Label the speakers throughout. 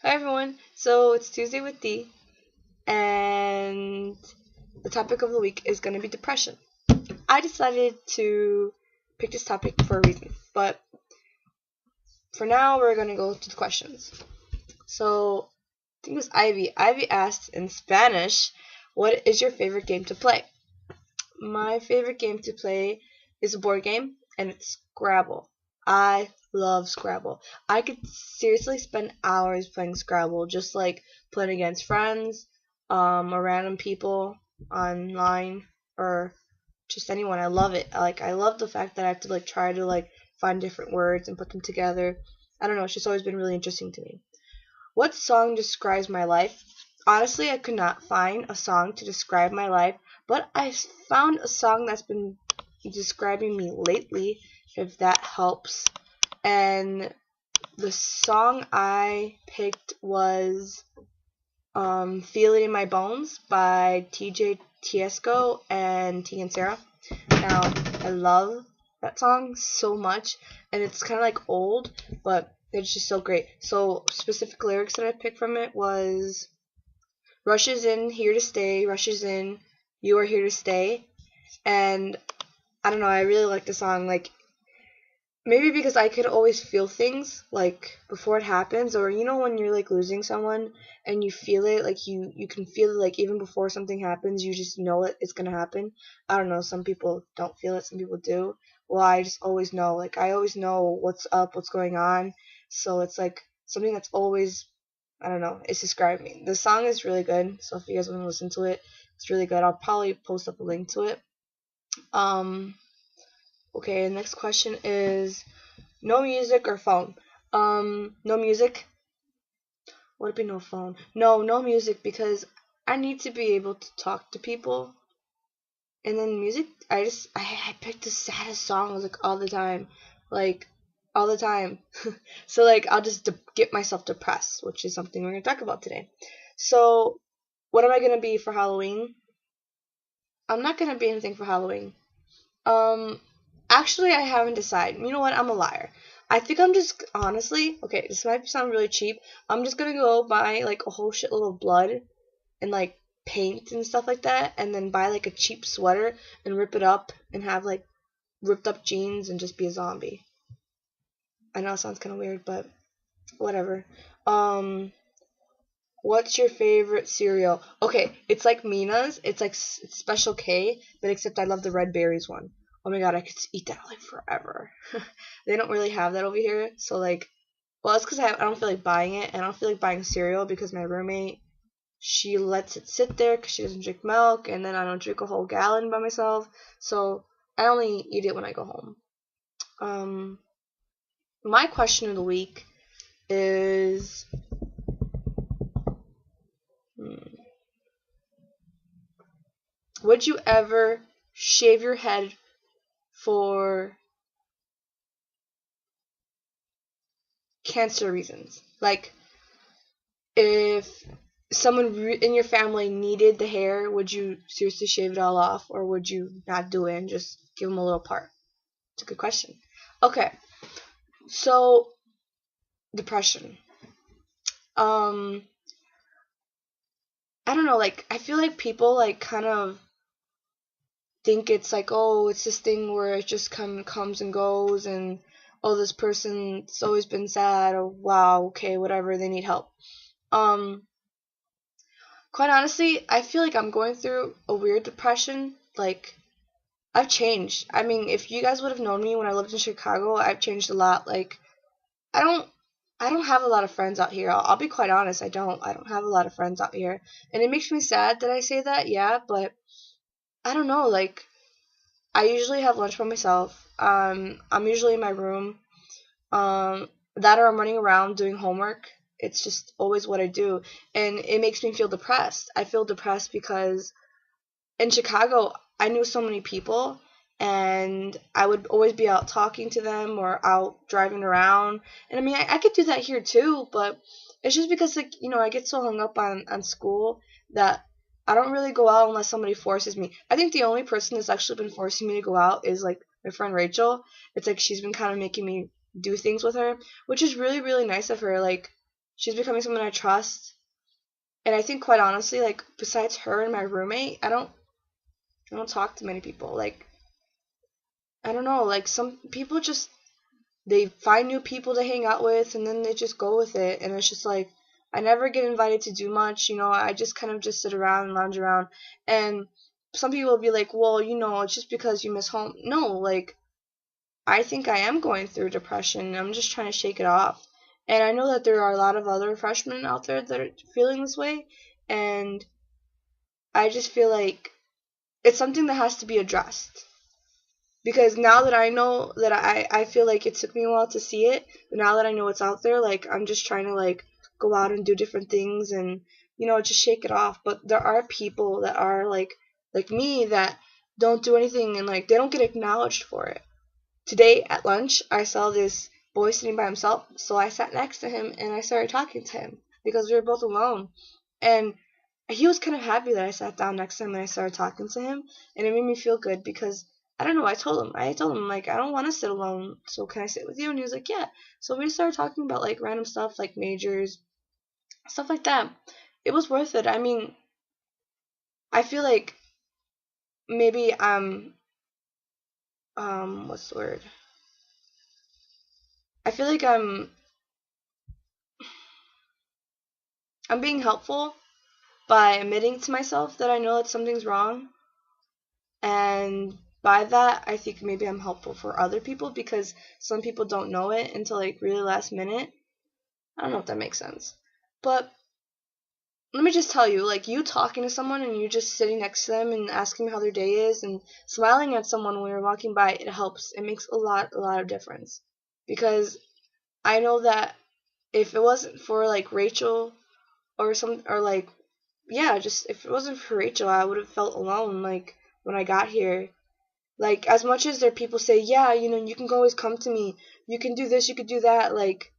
Speaker 1: Hi everyone. So it's Tuesday with Dee, and the topic of the week is going to be depression. I decided to pick this topic for a reason, but for now we're going to go to the questions. So I think it was Ivy. Ivy asked in Spanish, "What is your favorite game to play?" My favorite game to play is a board game, and it's Scrabble. I love Scrabble. I could seriously spend hours playing Scrabble, just like playing against friends, or random people online, or just anyone. I love it. I love the fact that I have to try to find different words and put them together. I don't know. It's just always been really interesting to me. What song describes my life? Honestly, I could not find a song to describe my life, but I found a song that's been describing me lately, if that helps. And the song I picked was Feel It in My Bones by TJ Tiesco and T and Sarah. Now, I love that song so much, and it's kind of old, but it's just so great. So, specific lyrics that I picked from it was Rushes in, here to stay, rushes in, you are here to stay. And I don't know, I really like the song. Maybe because I could always feel things before it happens, or when you're losing someone and you feel it, you can feel it even before something happens. You just know it's gonna happen. I don't know, some people don't feel it, some people do. Well, I just always know. I always know what's up, what's going on. So it's something that's always, I don't know, it's described me. The song is really good, so if you guys want to listen to it, it's really good. I'll probably post up a link to it. um okay, next question is no music or phone? No music. Would it be no phone? No, no music, because I need to be able to talk to people. And then music, I pick the saddest songs all the time, like all the time. So I'll just get myself depressed, which is something we're gonna talk about today. So what am I gonna be for Halloween? I'm not gonna be anything for Halloween. Um, Actually, I haven't decided. You know what? I'm a liar. I think I'm just honestly, okay, this might sound really cheap. I'm just gonna go buy a whole shitload of blood and paint and stuff like that, and then buy a cheap sweater and rip it up and have ripped up jeans and just be a zombie. I know it sounds kind of weird, but whatever. Um, what's your favorite cereal? Okay, it's like Mina's. It's it's Special K, but except I love the red berries one. Oh my god, I could eat that forever. They don't really have that over here, so well, it's because I don't feel like buying it, and I don't feel like buying cereal because my roommate, she lets it sit there because she doesn't drink milk, and then I don't drink a whole gallon by myself, so I only eat it when I go home. Um, my question of the week is, hmm, would you ever shave your head for cancer reasons? If someone in your family needed the hair, would you seriously shave it all off, or would you not do it and just give them a little part? It's a good question. Okay, so depression. Um, I don't know. I feel like people kind of think it's oh, it's this thing where it just comes and goes, and oh, this person's always been sad, or wow, okay, whatever, they need help. Um, Quite honestly, I feel like I'm going through a weird depression. I've changed. I mean, if you guys would have known me when I lived in Chicago, I've changed a lot. I don't I don't have a lot of friends out here. I'll be quite honest. I don't have a lot of friends out here, and it makes me sad that I say that. Yeah, but I don't know. I usually have lunch by myself. I'm usually in my room. That or I'm running around doing homework. It's just always what I do, and it makes me feel depressed. I feel depressed because in Chicago, I knew so many people, and I would always be out talking to them or out driving around. And I mean, I could do that here too, but it's just because I get so hung up on school that I don't really go out unless somebody forces me. I think the only person that's actually been forcing me to go out is my friend Rachel. It's she's been kind of making me do things with her, which is really really nice of her. she's becoming someone I trust. And I think, quite honestly, like, besides her and my roommate, I don't talk to many people. Like, I don't know, like, some people just, they find new people to hang out with, and then they just go with it. And it's just like, I never get invited to do much. I just kind of just sit around and lounge around. And some people will be like, well, it's just because you miss home. No, like, I think I am going through depression. I'm just trying to shake it off. And I know that there are a lot of other freshmen out there that are feeling this way. And I just feel like it's something that has to be addressed. Because now that I know that I feel like it took me a while to see it, but now that I know it's out there, like, I'm just trying to, like, go out and do different things and, just shake it off. But there are people that are like me that don't do anything, and, like, they don't get acknowledged for it. Today at lunch, I saw this boy sitting by himself, so I sat next to him and I started talking to him because we were both alone. And he was kind of happy that I sat down next to him and I started talking to him, and it made me feel good because I don't know. I told him like, I don't want to sit alone, so can I sit with you? And he was like, yeah. So we started talking about, like, random stuff, like majors, stuff like that. It was worth it. I mean, I feel like maybe what's the word? I feel like I'm being helpful by admitting to myself that I know that something's wrong, and by that I think maybe I'm helpful for other people because some people don't know it until, like, really last minute. I don't know if that makes sense. But let me just tell you, like, you talking to someone and you just sitting next to them and asking them how their day is and smiling at someone when you're walking by, it helps. It makes a lot of difference. Because I know that if it wasn't for, like, Rachel or like, yeah, just if it wasn't for Rachel, I would have felt alone, like, when I got here. Like, as much as there are people say, yeah, you can always come to me, you can do this, you could do that, like,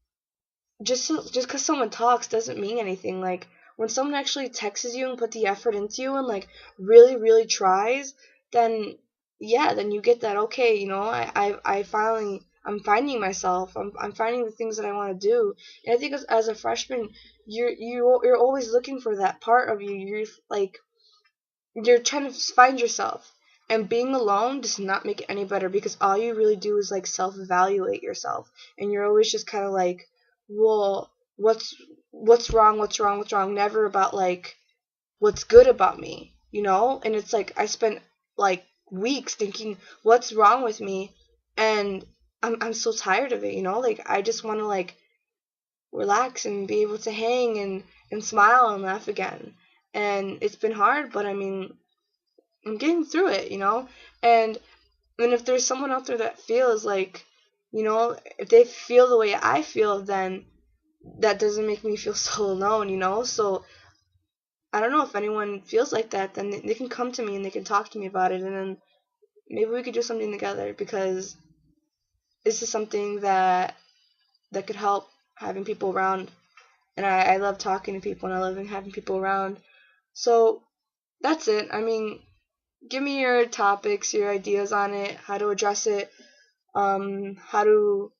Speaker 1: just because someone talks doesn't mean anything. Like, when someone actually texts you and put the effort into you and, like, really tries, then yeah, then you get that, okay, I finally, I'm finding myself, I'm finding the things that I want to do. And I think as a freshman, you're always looking for that part of you. You're trying to find yourself, and being alone does not make it any better because all you really do is, like, self-evaluate yourself, and you're always just kind of like, well, what's wrong, never about, like, what's good about me, and it's like I spent, like, weeks thinking what's wrong with me, and I'm so tired of it, like, I just want to, like, relax and be able to hang and smile and laugh again. And it's been hard, but I mean, I'm getting through it, and if there's someone out there that feels like, if they feel the way I feel, then that doesn't make me feel so alone, so I don't know, if anyone feels like that, then they can come to me and they can talk to me about it, and then maybe we could do something together, because this is something that could help, having people around. And I love talking to people, and I love having people around. So that's it. I mean, give me your topics, your ideas on it, how to address it, how to,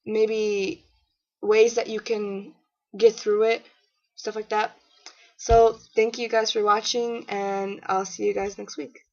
Speaker 1: maybe ways that you can get through it, stuff like that. So thank you guys for watching, and I'll see you guys next week.